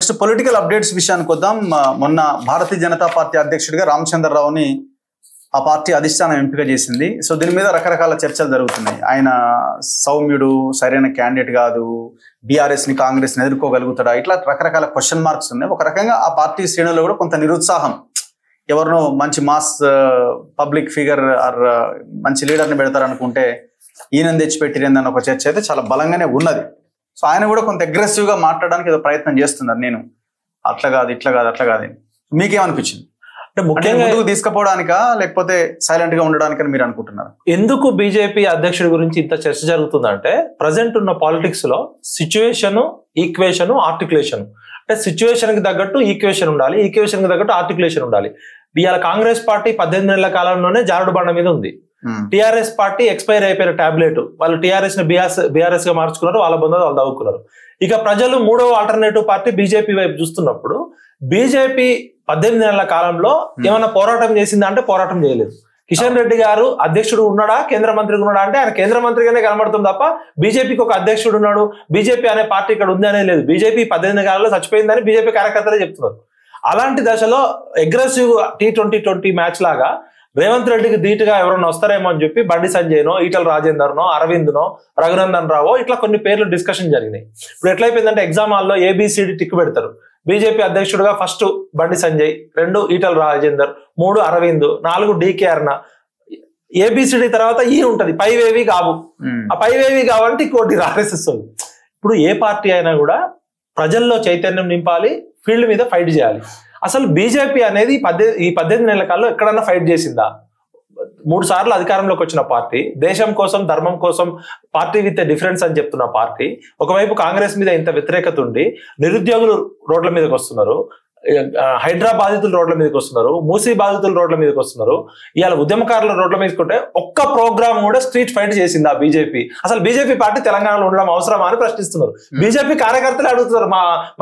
Next political updates విషయానికి వద్దాం. మొన్న భారతీయ జనతా పార్టీ అధ్యక్షుడిగా రామచంద్రరావుని ఆ పార్టీ అధిష్టానం ఎంపిక చేసింది. సో దీని మీద రకరకాల చర్చలు జరుగుతున్నాయి. ఆయన సౌమ్యుడు, సరైన క్యాండిడేట్ కాదు, బీఆర్ఎస్ని కాంగ్రెస్ని ఎదుర్కోగలుగుతాడా, ఇట్లా రకరకాల క్వశ్చన్ మార్క్స్ ఉన్నాయి. ఒక రకంగా ఆ పార్టీ శ్రేణుల్లో కూడా కొంత నిరుత్సాహం, ఎవరినో మంచి మాస్ పబ్లిక్ ఫిగర్ ఆర్ మంచి లీడర్ని పెడతారనుకుంటే ఈయన తెచ్చిపెట్టిరేందని ఒక చర్చ అయితే చాలా బలంగానే ఉన్నది. సో ఆయన కూడా కొంత అగ్రెసివ్గా మాట్లాడడానికి ఏదో ప్రయత్నం చేస్తున్నారు. నేను అట్లా కాదు, ఇట్లా కాదు, అట్లా కాదు. మీకేమనిపించింది? అంటే ముఖ్యంగా ముందుకు తీసుకుపోవడానికా లేకపోతే సైలెంట్ గా ఉండడానికని మీరు అనుకుంటున్నారు? ఎందుకు బీజేపీ అధ్యక్షుడి గురించి ఇంత చర్చ జరుగుతుందంటే, ప్రజెంట్ ఉన్న పాలిటిక్స్ లో సిచ్యువేషన్, ఈక్వేషన్, ఆర్టికులేషన్. అంటే సిచ్యువేషన్ కి తగ్గట్టు ఈక్వేషన్ ఉండాలి, ఈక్వేషన్ కి తగ్గట్టు ఆర్టికులేషన్ ఉండాలి. ఇవాళ కాంగ్రెస్ పార్టీ 18 నెలల కాలంలోనే జారుడు బండ మీద ఉంది. టీఆర్ఎస్ పార్టీ ఎక్స్పైర్ అయిపోయిన టాబ్లెట్, వాళ్ళు టీఆర్ఎస్ ని బీఆర్ఎస్ గా మార్చుకున్నారు, వాళ్ళ బంధువులు వాళ్ళు తవ్వుకున్నారు. ఇక ప్రజలు మూడవ ఆల్టర్నేటివ్ పార్టీ బీజేపీ వైపు చూస్తున్నప్పుడు, బీజేపీ 18 నెలల కాలంలో ఏమైనా పోరాటం చేసిందా అంటే పోరాటం చేయలేదు. కిషన్ రెడ్డి గారు అధ్యక్షుడు ఉన్నాడా, కేంద్ర మంత్రిగా ఉన్నాడా అంటే ఆయన కేంద్ర మంత్రిగానే కనబడుతుంది తప్ప బీజేపీకి ఒక అధ్యక్షుడు ఉన్నాడు, బీజేపీ అనే పార్టీ ఇక్కడ ఉంది అనేది లేదు. బీజేపీ 18 కాలంలో చచ్చిపోయిందని బీజేపీ కార్యకర్తలే చెప్తున్నారు. అలాంటి దశలో అగ్రెసివ్ T20 మ్యాచ్ లాగా రేవంత్ రెడ్డికి ధీటుగా ఎవరన్నా వస్తారేమో అని చెప్పి బండి సంజయ్నో, ఈటల రాజేందర్నో, అరవింద్నో, రఘునందన్ రావో ఇట్లా కొన్ని పేర్లు డిస్కషన్ జరిగినాయి. ఇప్పుడు ఎట్లయిపోయిందంటే ఎగ్జామ్ హాల్లో ABCD టిక్ పెడతారు. BJP అధ్యక్షుడుగా first Bandi Sanjay, 2 Etela Rajender, 3 Arvind, 4 DK అరుణ. ABCD తర్వాత ఈ ఉంటది, పైవేవి కావు. ఆ పైవేవి కావంటే ఇంకోటి RSS. ఇప్పుడు ఏ పార్టీ అయినా కూడా ప్రజల్లో చైతన్యం నింపాలి, ఫీల్డ్ మీద ఫైట్ చేయాలి. అసలు బీజేపీ అనేది ఈ 18 నెలల కాలంలో ఎక్కడన్నా ఫైట్ చేసిందా? 3 సార్లు అధికారంలోకి వచ్చిన పార్టీ, దేశం కోసం, ధర్మం కోసం, పార్టీ విత్ డిఫరెన్స్ అని చెప్తున్న పార్టీ, ఒకవైపు కాంగ్రెస్ మీద ఇంత వ్యతిరేకత ఉండి నిరుద్యోగులు రోడ్ల మీదకి వస్తున్నారు, హైడ్రా బాధితులు రోడ్ల మీదకి వస్తున్నారు, మూసీ బాధితులు రోడ్ల మీదకి వస్తున్నారు, ఇవాళ ఉద్యమకారుల రోడ్ల మీదకుంటే ఒక్క ప్రోగ్రామ్ కూడా స్ట్రీట్ ఫైట్ చేసింది ఆ బీజేపీ? అసలు బీజేపీ పార్టీ తెలంగాణలో ఉండడం అవసరమా అని ప్రశ్నిస్తున్నారు. బీజేపీ కార్యకర్తలు అడుగుతున్నారు,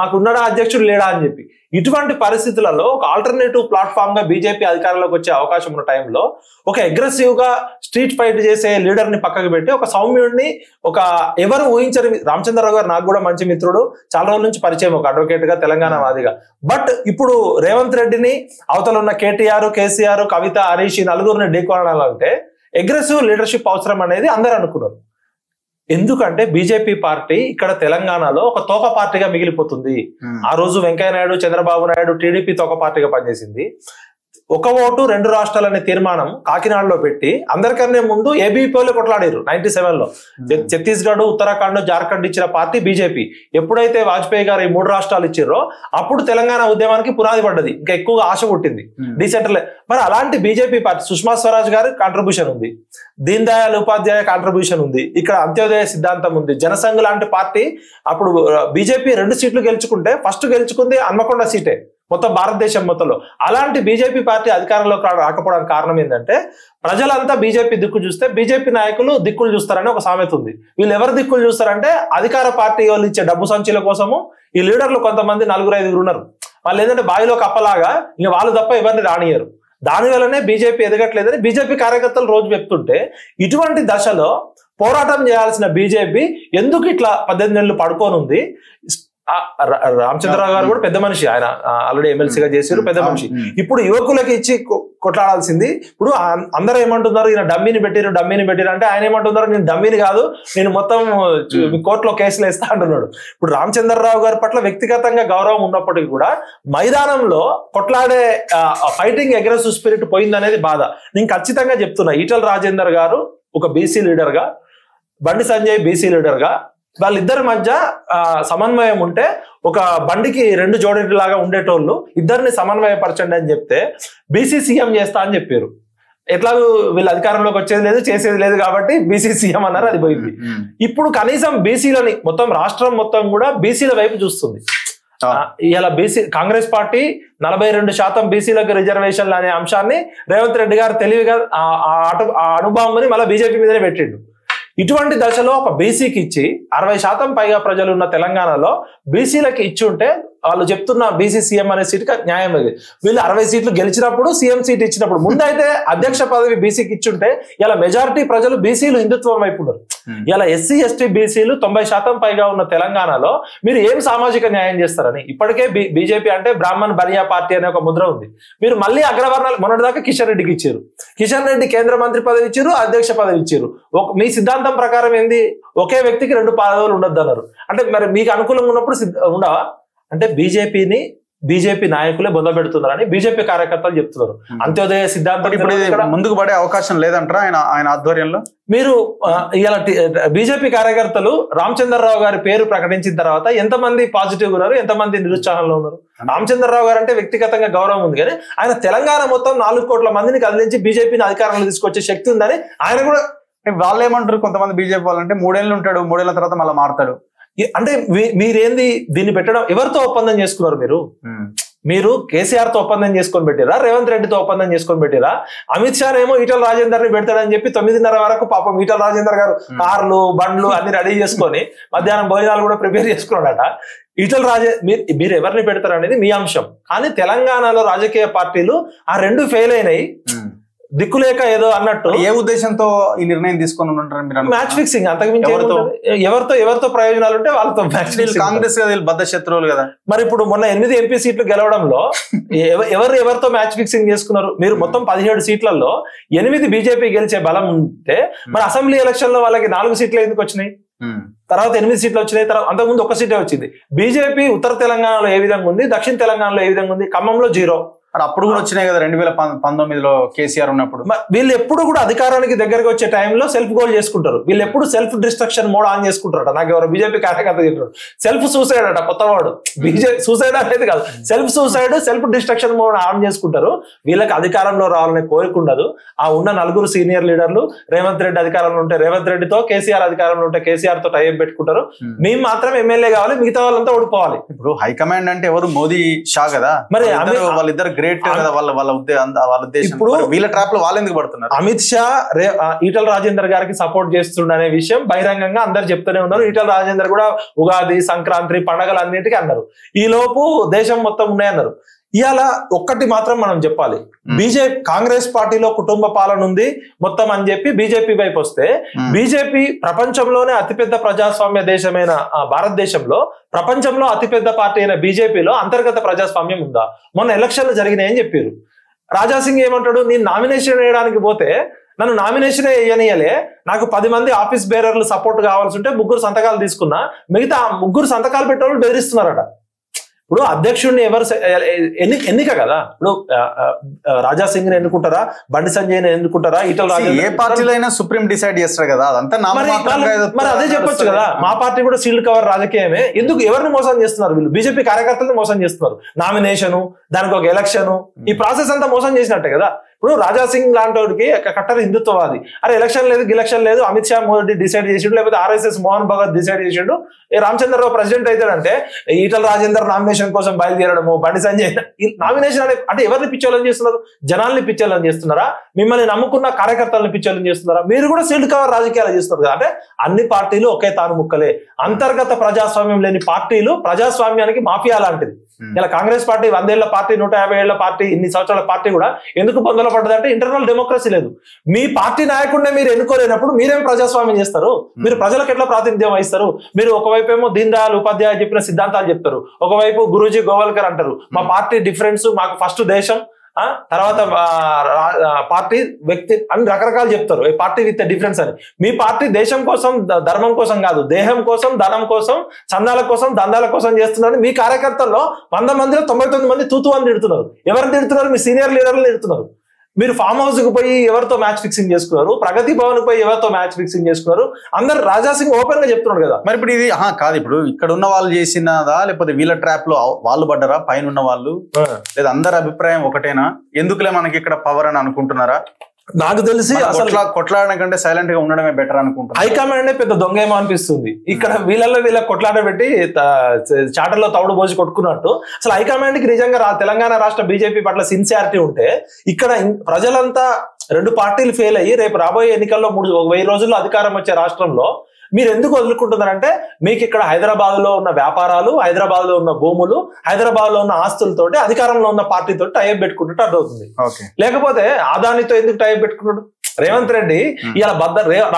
మాకు ఉన్నాడా అధ్యక్షుడు లేడా అని చెప్పి. ఇటువంటి పరిస్థితులలో ఒక ఆల్టర్నేటివ్ ప్లాట్ఫామ్ గా బీజేపీ అధికారంలోకి వచ్చే అవకాశం ఉన్న టైంలో ఒక అగ్రెసివ్ గా స్ట్రీట్ ఫైట్ చేసే లీడర్ ని పక్కకు పెట్టి ఒక సౌమ్యుడిని, ఒక ఎవరు ఊహించని రామచంద్రరావు గారు నాకు కూడా మంచి మిత్రుడు, చాలా రోజుల నుంచి పరిచయం, ఒక అడ్వకేట్ గా, తెలంగాణ వాదిగా. బట్ ఇప్పుడు రేవంత్ రెడ్డిని, అవతల ఉన్న KTR, KCR, కవిత, హరీష్ నలుగురిని ఢీకొనాలంటే అగ్రెసివ్ లీడర్షిప్ అవసరం అనేది అందరూ అనుకున్నారు. ఎందుకంటే బీజేపీ పార్టీ ఇక్కడ తెలంగాణలో ఒక తోక పార్టీగా మిగిలిపోతుంది. ఆ రోజు వెంకయ్య నాయుడు, చంద్రబాబు నాయుడు టీడీపీ తోక పార్టీగా పనిచేసింది. 1 ఓటు 2 రాష్ట్రాలు అనే తీర్మానం కాకినాడలో పెట్టి అందరికన్నా ముందు ఏబీపీలో కొట్లాడారు 97లో. ఛత్తీస్గఢ్, ఉత్తరాఖండ్, జార్ఖండ్ ఇచ్చిన పార్టీ బీజేపీ. ఎప్పుడైతే వాజ్పేయి గారు ఈ 3 రాష్ట్రాలు ఇచ్చారో అప్పుడు తెలంగాణ ఉద్యమానికి పునాది పడ్డది, ఇంకా ఎక్కువగా ఆశ పుట్టింది డీసెంట్రల్. మరి అలాంటి బీజేపీ పార్టీ, సుష్మా స్వరాజ్ గారి కాంట్రిబ్యూషన్ ఉంది, దీన్ దయాళ్ ఉపాధ్యాయ కాంట్రిబ్యూషన్ ఉంది, ఇక్కడ అంత్యోదయ సిద్ధాంతం ఉంది, జనసంఘ్ లాంటి పార్టీ. అప్పుడు బీజేపీ 2 సీట్లు గెలుచుకుంటే ఫస్ట్ గెలుచుకుంది హన్మకొండ సీటే మొత్తం భారతదేశం మొత్తంలో. అలాంటి బీజేపీ పార్టీ అధికారంలోకి రాకపోవడానికి కారణం ఏంటంటే, ప్రజలంతా బీజేపీ దిక్కు చూస్తే బీజేపీ నాయకులు దిక్కులు చూస్తారని ఒక సామెత ఉంది. వీళ్ళు ఎవరు దిక్కులు చూస్తారంటే, అధికార పార్టీ వాళ్ళు ఇచ్చే డబ్బు సంచుల కోసము ఈ లీడర్లు కొంతమంది 4-5 ఉన్నారు. వాళ్ళు ఏంటంటే బావిలో కప్పలాగా, ఇంక వాళ్ళు తప్ప ఎవరిని రానియరు. దానివల్లనే బీజేపీ ఎదగట్లేదని బీజేపీ కార్యకర్తలు రోజు చెప్తుంటే, ఇటువంటి దశలో పోరాటం చేయాల్సిన బీజేపీ ఎందుకు ఇట్లా 18 నెలలు పడుకోనుంది? రామచంద్రరావు గారు కూడా పెద్ద మనిషి, ఆయన ఆల్రెడీ ఎమ్మెల్సీగా చేశారు, పెద్ద మనిషి. ఇప్పుడు యువకులకి ఇచ్చి కొట్లాడాల్సింది. ఇప్పుడు అందరూ ఏమంటున్నారు, ఈయన డమ్మీని పెట్టిరు అంటే ఆయన ఏమంటున్నారు, నేను డమ్మీని కాదు, నేను మొత్తం కోర్టులో కేసులు వేస్తా అంటున్నాడు. ఇప్పుడు రామచంద్రరావు గారి పట్ల వ్యక్తిగతంగా గౌరవం ఉన్నప్పటికీ కూడా మైదానంలో కొట్లాడే ఫైటింగ్ అగ్రెసివ్ స్పిరిట్ పోయిందనేది బాధ. నేను ఖచ్చితంగా చెప్తున్నా, ఈటల రాజేందర్ గారు ఒక బీసీ లీడర్ గా, బండి సంజయ్ బీసీ లీడర్ గా, వాళ్ళిద్దరి మధ్య సమన్వయం ఉంటే, ఒక బండికి 2 జోడీలాగా ఉండేటోళ్ళు ఇద్దరిని సమన్వయపరచండి అని చెప్తే బీసీ సీఎం చేస్తా అని చెప్పారు. ఎట్లాగూ వీళ్ళు అధికారంలోకి వచ్చేది లేదు, చేసేది లేదు కాబట్టి బీసీ సీఎం అన్నారు, అది పోయింది. ఇప్పుడు కనీసం బీసీలని, మొత్తం రాష్ట్రం మొత్తం కూడా బీసీల వైపు చూస్తుంది. ఇలా కాంగ్రెస్ పార్టీ 42% బీసీలకు రిజర్వేషన్లు అనే అంశాన్ని రేవంత్ రెడ్డి గారు తెలివిగా ఆ అనుభవం మళ్ళీ బీజేపీ మీదనే పెట్టిండు. ఇటువంటి దశలో ఒక బీసీకి ఇచ్చి 60% పైగా ప్రజలు ఉన్న తెలంగాణలో బీసీలకి ఇచ్చి ఉంటే వాళ్ళు చెప్తున్న బీసీ సీఎం అనే సీటుకి న్యాయం అది. వీళ్ళు 60 సీట్లు గెలిచినప్పుడు సీఎం సీట్ ఇచ్చినప్పుడు ముందైతే అధ్యక్ష పదవి బీసీకి ఇచ్చుంటే ఇలా మెజారిటీ ప్రజలు బీసీలు హిందుత్వం వైపు ఉన్నారు. ఇలా ఎస్సీ ఎస్టీ బీసీలు 90% పైగా ఉన్న తెలంగాణలో మీరు ఏం సామాజిక న్యాయం చేస్తారని. ఇప్పటికే బీజేపీ అంటే బ్రాహ్మణ్ బనియా పార్టీ అనే ఒక ముద్ర ఉంది. మీరు మళ్ళీ అగ్రవర్ణాలు మొన్నటిదాకా కిషన్ రెడ్డికి ఇచ్చారు. కిషన్ రెడ్డి కేంద్ర మంత్రి పదవి ఇచ్చారు, అధ్యక్ష పదవి ఇచ్చారు. మీ సిద్ధాంతం ప్రకారం ఏంది, ఒకే వ్యక్తికి 2 పదవులు ఉండొద్దు అన్నారు. అంటే మరి మీకు అనుకూలంగా ఉన్నప్పుడు ఉండవా అంటే బీజేపీ నాయకులే బొందబెడుతున్నారని బీజేపీ కార్యకర్తలు చెప్తున్నారు. అంత్యోదయ సిద్ధాంతం ముందుకు పడే అవకాశం లేదంటారా ఆయన ఆధ్వర్యంలో? మీరు ఇలా బీజేపీ కార్యకర్తలు రామచంద్రరావు గారి పేరు ప్రకటించిన తర్వాత ఎంతమంది పాజిటివ్ ఉన్నారు, ఎంతమంది నిరుత్సాహంలో ఉన్నారు? రామచంద్రరావు గారు అంటే వ్యక్తిగతంగా గౌరవం ఉంది, కానీ ఆయన తెలంగాణ మొత్తం 4 కోట్ల మందిని కదిలించి బీజేపీని అధికారంలో తీసుకొచ్చే శక్తి ఉందని ఆయన కూడా. వాళ్ళు ఏమంటారు కొంతమంది బీజేపీ వాళ్ళంటే 3 ఏళ్ళు ఉంటాడు, 3 ఏళ్ల తర్వాత మళ్ళీ మారుతాడు. అంటే మీరేంది దీన్ని పెట్టడం? ఎవరితో ఒప్పందం చేసుకున్నారు మీరు కేసీఆర్ తో ఒప్పందం చేసుకొని పెట్టిరా, రేవంత్ రెడ్డితో ఒప్పందం చేసుకొని పెట్టిరా? అమిత్ షా ఏమో ఈటల రాజేందర్ ని పెడతాడని చెప్పి 9:30 వరకు పాపం ఈటల రాజేందర్ గారు కార్లు బండ్లు అన్ని రెడీ చేసుకొని మధ్యాహ్నం భోజనాలు కూడా ప్రిపేర్ చేసుకున్నాడట. ఈటల మీరు ఎవరిని పెడతారు అనేది మీ అంశం, కానీ తెలంగాణలో రాజకీయ పార్టీలు ఆ 2 ఫెయిల్ అయినాయి. దిక్కులేక ఏదో అన్నట్టు. ఏ ఉద్దేశంతో ఈ నిర్ణయం తీసుకొని ఉంటారు మీరు? మ్యాచ్ ఫిక్సింగ్, అంతకుమించి ఎవరితో ప్రయోజనాలు ఉంటే వాళ్ళతో. కాంగ్రెస్ బద్ద శత్రువులు కదా. మరి ఇప్పుడు మొన్న 8 ఎంపీ సీట్లు గెలవడంలో ఎవరితో మ్యాచ్ ఫిక్సింగ్ చేసుకున్నారు? మీరు మొత్తం 17 సీట్లలో 8 బీజేపీ గెలిచే బలం ఉంటే మరి అసెంబ్లీ ఎలక్షన్ లో వాళ్ళకి 4 సీట్లు ఎందుకు వచ్చినాయి? తర్వాత 8 సీట్లు వచ్చినాయి. తర్వాత అంతకుముందు 1 సీటే వచ్చింది. బీజేపీ ఉత్తర తెలంగాణలో ఏ విధంగా ఉంది, దక్షిణ తెలంగాణలో ఏ విధంగా ఉంది, ఖమ్మంలో 0. అప్పుడు కూడా వచ్చినాయి కదా 2019లో కేసీఆర్ ఉన్నప్పుడు. వీళ్ళు ఎప్పుడు కూడా అధికారానికి దగ్గరకు వచ్చే టైంలో సెల్ఫ్ గోల్ చేసుకుంటారు. వీళ్ళు ఎప్పుడు సెల్ఫ్ డిస్ట్రక్షన్ మోడ్ ఆన్ చేసుకుంటారట. నాకు ఎవరు బీజేపీ కార్యకర్త చెప్పారు, సెల్ఫ్ సూసైడ్ అట కొత్తవాడు. సూసైడ్ అనేది కాదు, self suicide, self destruction mode on చేసుకుంటారు. వీళ్ళకి అధికారంలో రావాలనే కోరిక ఉండదు. ఆ ఉన్న 4 సీనియర్ లీడర్లు, రేవంత్ రెడ్డి అధికారంలో ఉంటే రేవంత్ రెడ్డితో, కేసీఆర్ అధికారంలో ఉంటే కేసీఆర్ తో టైం పెట్టుకుంటారు. మేము మాత్రం ఎమ్మెల్యే కావాలి, మిగతా వాళ్ళంతా ఓడిపోవాలి. ఇప్పుడు హైకమాండ్ అంటే ఎవరు? మోదీ, షా కదా. మరి వాళ్ళిద్దరు గ్రేట్ కదా, వాళ్ళ ఉద్దేశం. ఇప్పుడు వీళ్ళ ట్రాప్ లో వాళ్ళు ఎందుకు పడుతున్నారు? అమిత్ షా ఈటల రాజేందర్ గారికి సపోర్ట్ చేస్తుండనే విషయం బహిరంగంగా అందరు చెప్తూనే ఉన్నారు. ఈటల రాజేందర్ కూడా ఉగాది, సంక్రాంతి పండుగలు అన్నిటికీ అన్నారు. ఈ లోపు దేశం మొత్తం ఉన్నాయన్నారు. ఇవాళ ఒక్కటి మాత్రం మనం చెప్పాలి, కాంగ్రెస్ పార్టీలో కుటుంబ పాలన ఉంది మొత్తం అని చెప్పి బీజేపీ వైపు వస్తే, బీజేపీ ప్రపంచంలోనే అతిపెద్ద ప్రజాస్వామ్య దేశమైన భారతదేశంలో ప్రపంచంలో అతిపెద్ద పార్టీ అయిన బీజేపీలో అంతర్గత ప్రజాస్వామ్యం ఉందా? మొన్న ఎలక్షన్లు జరిగినాయని చెప్పారు. రాజాసింగ్ ఏమంటాడు, నేను నామినేషన్ వేయడానికి పోతే నన్ను నామినేషన్ వేయనియలే, నాకు 10 మంది ఆఫీస్ బేరర్లు సపోర్ట్ కావాల్సి ఉంటే 3 సంతకాలు తీసుకున్నా, మిగతా 3 సంతకాలు పెట్టేవాళ్ళు బెదిరిస్తున్నారట. ఇప్పుడు అధ్యక్షుడిని ఎవరు ఎన్నిక కదా. ఇప్పుడు రాజాసింగ్ ని ఎన్నుకుంటారా, బండి సంజయ్ ని ఎన్నుకుంటారా, ఈటల రాజేందర్? ఏ పార్టీలో అయినా సుప్రీం డిసైడ్ చేస్తారు కదా, అదంతా. మరి అదే చెప్పొచ్చు కదా, మా పార్టీ కూడా సీల్డ్ కవర్ రాజకీయమే. ఎందుకు ఎవరిని మోసం చేస్తున్నారు వీళ్ళు? బీజేపీ కార్యకర్తలను మోసం చేస్తున్నారు. నామినేషను, దానికి ఒక ఎలక్షన్, ఈ ప్రాసెస్ అంతా మోసం చేసినట్టే కదా. ఇప్పుడు రాజాసింగ్ లాంటి వాడికి కట్టర్ హిందుత్వవాది, అరే ఎలక్షన్ లేదు గిలక్షన్ లేదు, అమిత్ షా మోదీ డిసైడ్ చేసిండు, లేకపోతే RSS మోహన్ భగత్ డిసైడ్ చేసిండు, రామచంద్రరావు ప్రెసిడెంట్ అవుతాడంటే ఈటల రాజేందర్ నామినేషన్ కోసం బయలుదేరడము, బండి సంజయ్ నామినేషన్ అంటే ఎవరిని పిచ్చోళ్ళని చేస్తున్నారు? జనాల్ని పిచ్చోళ్ళని చేస్తున్నారా? మిమ్మల్ని నమ్ముకున్న కార్యకర్తలను పిచ్చోళ్ళని చేస్తున్నారా? మీరు కూడా సీల్డ్ కవర్ రాజకీయాలు చేస్తున్నారు కదా. అంటే అన్ని పార్టీలు ఒకే తాను ముక్కలే. అంతర్గత ప్రజాస్వామ్యం లేని పార్టీలు ప్రజాస్వామ్యానికి మాఫియా లాంటిది. ఇలా కాంగ్రెస్ పార్టీ 100 ఏళ్ల పార్టీ, 150 ఏళ్ల పార్టీ, ఇన్ని సంవత్సరాల పార్టీ కూడా ఎందుకు పొందల పడ్డదంటే ఇంటర్నల్ డెమోక్రసీ లేదు. మీ పార్టీ నాయకుడినే మీరు ఎన్నుకోలేనప్పుడు మీరేం ప్రజాస్వామ్యం చేస్తారు? మీరు ప్రజలకు ఎట్లా ప్రాతినిధ్యం వహిస్తారు? మీరు ఒకవైపు ఏమో దీన్ దయాళ్ ఉపాధ్యాయ చెప్పిన సిద్ధాంతాలు చెప్తారు, ఒకవైపు గురూజీ గోవల్కర్ అంటారు మా పార్టీ డిఫరెన్స్, మాకు ఫస్ట్ దేశం, తర్వాత పార్టీ వ్యక్తి అని రకరకాలు చెప్తారు. ఈ పార్టీ విత్ డిఫరెన్స్ అని. మీ పార్టీ దేశం కోసం, ధర్మం కోసం కాదు, దేహం కోసం, ధనం కోసం, చందాల కోసం, దందాల కోసం చేస్తున్నారు. మీ కార్యకర్తల్లో 100 మందిలో 99 మంది తూతు అని తిడుతున్నారు. ఎవరిని తిడుతున్నారు? మీ సీనియర్ లీడర్లు తిడుతున్నారు. మీరు ఫామ్ హౌస్ కు పోయి ఎవరితో మ్యాచ్ ఫిక్సింగ్ చేసుకున్నారు, ప్రగతి భవన్ కు పోయి ఎవరితో మ్యాచ్ ఫిక్సింగ్ చేసుకున్నారు, అందరు రాజాసింగ్ ఓపెన్ గా చెప్తున్నాడు కదా. మరి ఇప్పుడు ఇది కాదు, ఇప్పుడు ఇక్కడ ఉన్న వాళ్ళు చేసినదా, లేకపోతే వీళ్ళ ట్రాప్ లో వాళ్ళు పడ్డారా, పైన ఉన్న వాళ్ళు, లేదా అందరి అభిప్రాయం ఒకటేనా? ఎందుకులే మనకి ఇక్కడ పవర్ అని అనుకుంటున్నారా? నాకు తెలిసి అసలు కొట్లాడడం కంటే సైలెంట్ గా ఉండడమే బెటర్ అనుకుంటున్నాను. హైకమాండ్ పెద్ద దొంగేమో అనిపిస్తుంది. ఇక్కడ వీళ్ళ కొట్లాట పెట్టి చాటర్లో తౌడు పోసి కొట్టుకున్నట్టు. అసలు హైకమాండ్ కి నిజంగా తెలంగాణ రాష్ట్ర బీజేపీ పట్ల సిన్సియారిటీ ఉంటే, ఇక్కడ ప్రజలంతా 2 పార్టీలు ఫెయిల్ అయ్యి రేపు రాబోయే ఎన్నికల్లో 1000 రోజుల్లో అధికారం వచ్చే రాష్ట్రంలో మీరు ఎందుకు వదులుకుంటున్నారంటే మీకు ఇక్కడ హైదరాబాద్ లో ఉన్న వ్యాపారాలు, హైదరాబాద్ లో ఉన్న భూములు, హైదరాబాద్ లో ఉన్న ఆస్తులతోటి అధికారంలో ఉన్న పార్టీతో టైప్ పెట్టుకుంటుంటే అర్థమవుతుంది. లేకపోతే అదానితో ఎందుకు టైప్ పెట్టుకుంటాడు? రేవంత్ రెడ్డి ఇలా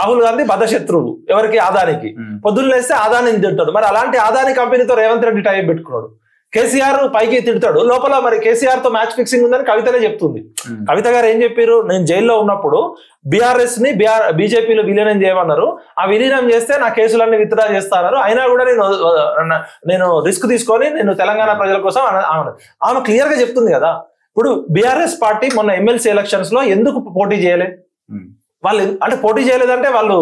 రాహుల్ గాంధీ బద్ద శత్రువు ఎవరికి? అదానికి. పొద్దున్న లేస్తే అదానిని తింటాడు. మరి అలాంటి అదాని కంపెనీతో రేవంత్ రెడ్డి టైప్ పెట్టుకున్నాడు. కేసీఆర్ పైకి తిడతాడు, లోపల మరి కేసీఆర్ తో మ్యాచ్ ఫిక్సింగ్ ఉందని కవితనే చెప్తుంది. కవిత గారు ఏం చెప్పారు? నేను జైల్లో ఉన్నప్పుడు బీఆర్ఎస్ ని బీజేపీలో విలీనం చేయమన్నారు, ఆ విలీనం చేస్తే నా కేసులన్నీ విత్డ్రా చేస్తాన్నారు, అయినా కూడా నేను రిస్క్ తీసుకొని నేను తెలంగాణ ప్రజల కోసం ఆమె క్లియర్ గా చెప్తుంది కదా. ఇప్పుడు బీఆర్ఎస్ పార్టీ మొన్న ఎమ్మెల్సీ ఎలక్షన్స్ లో ఎందుకు పోటీ చేయలే? వాళ్ళు అంటే పోటీ చేయలేదంటే వాళ్ళు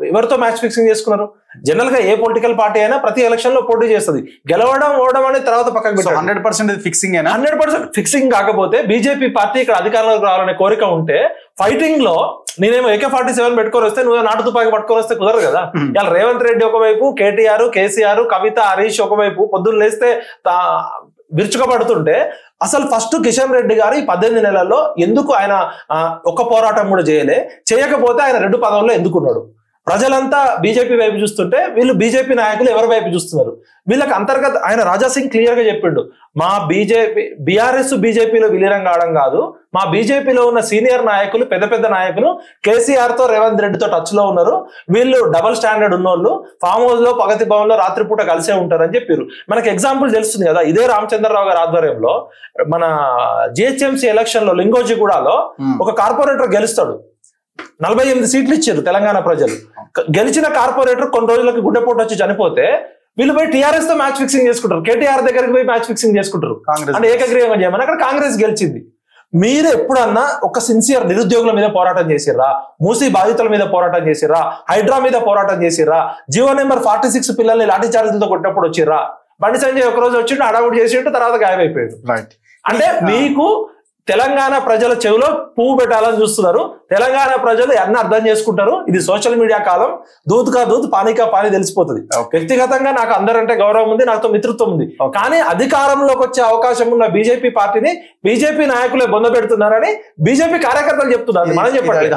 ఎవరితో మ్యాచ్ ఫిక్సింగ్ చేసుకున్నారు? జనరల్ గా ఏ పొలిటికల్ పార్టీ అయినా ప్రతి ఎలక్షన్ లో పోటీ చేస్తుంది. గెలవడం ఓడడం అనేది తర్వాత పక్కకు పెట్టారు. 100% ఫిక్సింగ్ 100% ఫిక్సింగ్ కాకపోతే బీజేపీ పార్టీ ఇక్కడ అధికారంలోకి రావాలనే కోరిక ఉంటే ఫైటింగ్ లో నేనేమో AK-47 పెట్టుకొని వస్తే నువ్వు నాటు తుపాకి పట్టుకొని వస్తే కుదరదు కదా. ఇలా రేవంత్ రెడ్డి ఒకవైపు, కేటీఆర్, కేసీఆర్, కవిత, హరీష్ ఒకవైపు పొద్దున్న లేస్తే విరుచుకపడుతుంటే అసలు ఫస్ట్ కిషన్ రెడ్డి గారు ఈ 18 నెలల్లో ఎందుకు ఆయన ఒక్క పోరాటం కూడా చేయకపోతే ఆయన 2 పదవుల్లో ఎందుకున్నాడు? ప్రజలంతా బీజేపీ వైపు చూస్తుంటే వీళ్ళు బీజేపీ నాయకులు ఎవరి వైపు చూస్తున్నారు? వీళ్ళకి అంతర్గత ఆయన రాజాసింగ్ క్లియర్ గా చెప్పిండు, మా బీఆర్ఎస్ బీజేపీలో విలీనం కావడం కాదు, మా బీజేపీలో ఉన్న సీనియర్ నాయకులు, పెద్ద నాయకులు కేసీఆర్ తో రేవంత్ రెడ్డితో టచ్ లో ఉన్నారు, వీళ్ళు డబుల్ స్టాండర్డ్ ఉన్నోళ్ళు, ఫామ్ హౌస్ లో ప్రగతి భవన్ లో రాత్రిపూట కలిసే ఉంటారు అని చెప్పారు. మనకి ఎగ్జాంపుల్ తెలుస్తుంది కదా. ఇదే రామచంద్రరావు గారి ఆధ్వర్యంలో మన జిహెచ్ఎంసీ ఎలక్షన్ లో లింగోజిగూడలో ఒక కార్పొరేటర్ గెలుస్తాడు. 48 సీట్లు ఇచ్చారు తెలంగాణ ప్రజలు. గెలిచిన కార్పొరేటర్ కొన్ని రోజులకి గుండెపోటు వచ్చి చనిపోతే వీళ్ళు పోయి టీఆర్ఎస్ తో మ్యాచ్ ఫిక్సింగ్ చేసుకుంటారు, కేటీఆర్ దగ్గరికి పోయి మ్యాచ్ ఫిక్సింగ్ చేసుకుంటారు. అంటే ఏకగ్రీవంగా చేయమని అక్కడ కాంగ్రెస్ గెలిచింది. మీరు ఎప్పుడన్నా ఒక సిన్సియర్ నిరుద్యోగుల మీద పోరాటం చేసిర్రా? మూసీ బాధితుల మీద పోరాటం చేసిర్రా? హైడ్రా మీద పోరాటం చేసిర్రా? జీవో నెంబర్ 46 పిల్లల్ని లాఠీ చార్జీలతో కొట్టినప్పుడు వచ్చిర్రా? బండి సంజయ్ ఒక రోజు వచ్చిండు, అడావుడు చేసిండు, తర్వాత గాయమైపోయాడు. అంటే మీకు తెలంగాణ ప్రజల చెవిలో పువ్వు పెట్టాలని చూస్తున్నారు. తెలంగాణ ప్రజలు అన్ని అర్థం చేసుకుంటారు. ఇది సోషల్ మీడియా కాలం. దూత్కా దూత్ పానీకా పానీ తెలిసిపోతుంది. వ్యక్తిగతంగా నాకు అందరంటే గౌరవం ఉంది, నాతో మిత్రత్వం ఉంది. కానీ అధికారంలోకి వచ్చే అవకాశం ఉన్న బీజేపీ పార్టీని బీజేపీ నాయకులే బొంద పెడుతున్నారని బీజేపీ కార్యకర్తలు చెప్తున్నారు. మనం చెప్పండి.